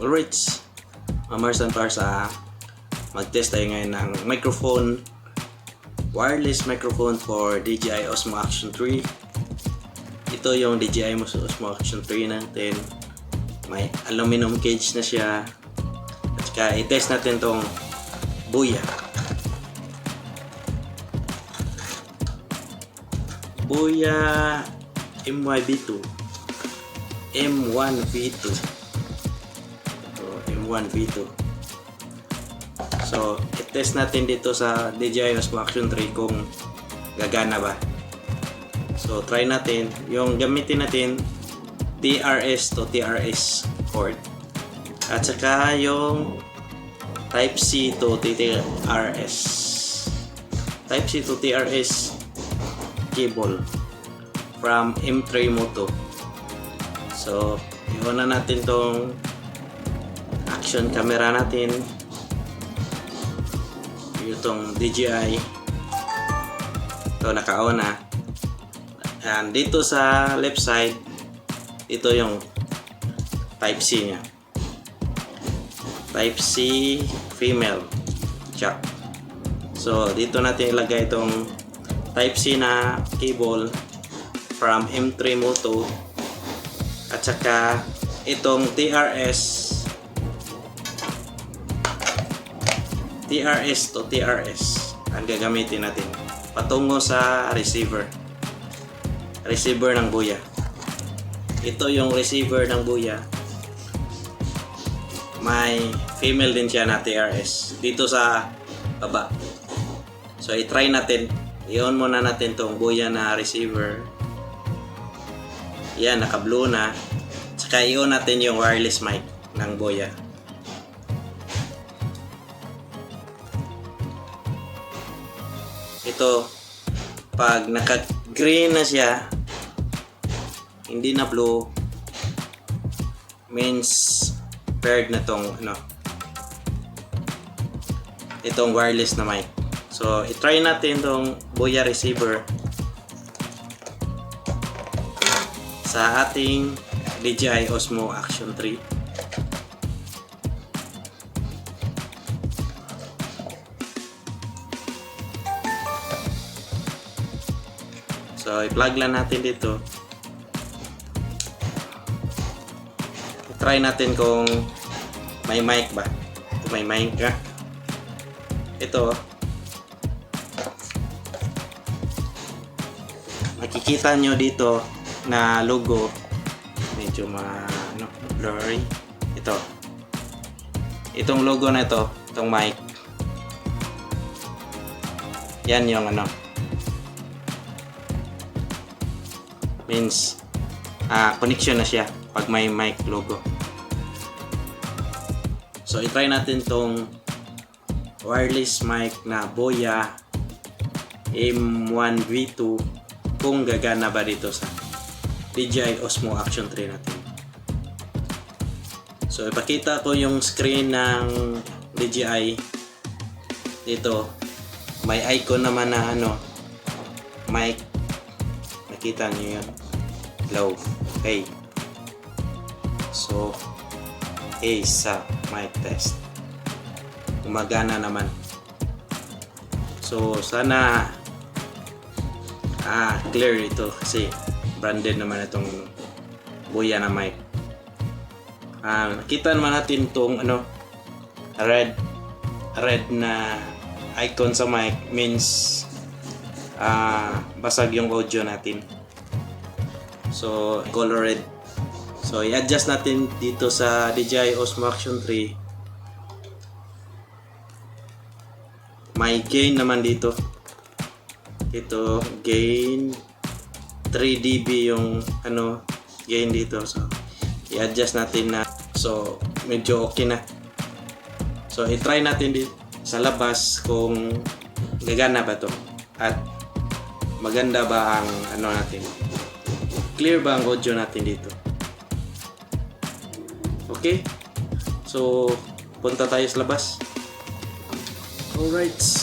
Alright, Mars and Pars, mag-test tayo ngayon ng microphone, wireless microphone for DJI Osmo Action 3. Ito yung DJI Osmo Action 3 natin. May aluminum cage na siya. At saka i-test natin tong Boya. Boya MY-V2 M1V2. M1V2. So, i-test natin dito sa DJI Osmo Action 3 kung gagana ba. So, try natin. Yung gamitin natin TRS to TRS cord. At saka yung Type-C to TRS. Type-C to TRS cable from M3 Moto. So, iwan na natin tong action camera natin. Itong DJI. Ito naka-on na. And dito sa left side, ito yung Type-C nya. Type-C female jack. So, dito natin ilagay itong Type-C na cable from M3 Moto. At saka itong TRS to TRS ang gagamitin natin patungo sa receiver ng Boya. Ito yung receiver ng Boya. May female din siya na TRS dito sa baba. So i-try natin, i-on muna natin tong Boya na receiver. Yan, naka-blue na. Saka i-on natin yung wireless mic ng Boya. Ito, pag naka-green na siya, hindi na blue, means paired na tong itong wireless na mic. So, i-try natin tong Boya receiver sa ating DJI Osmo Action 3. So, i-plug lang natin dito. I-try natin kung may mic ba. Ito, may mic ka. Ito. Makikita nyo dito na logo. Medyo blurry. Ito. Itong logo na ito. Itong mic. Yan yung means connection na siya pag may mic logo. So i-try natin tong wireless mic na Boya M1V2 kung gagana ba dito sa DJI Osmo Action 3 natin. So ipakita ko yung screen ng DJI. Dito may icon naman na mic. Nakita niyo yun. Low. Okay. So, sa mic test. Gumagana naman. So, sana clear ito kasi branded naman itong Boya na mic. Nakita naman natin itong red na icon sa mic means basag yung audio natin. So, color red. So, i-adjust natin dito sa DJI Osmo Action 3. May gain naman dito. Ito, gain 3 dB yung gain dito. So, i-adjust natin na. So, medyo okay na. So, i-try natin dito sa labas kung gagana ba to. At maganda ba ang natin. Clear ba ang audio natin dito? Okay? So, punta tayo sa labas. Alright.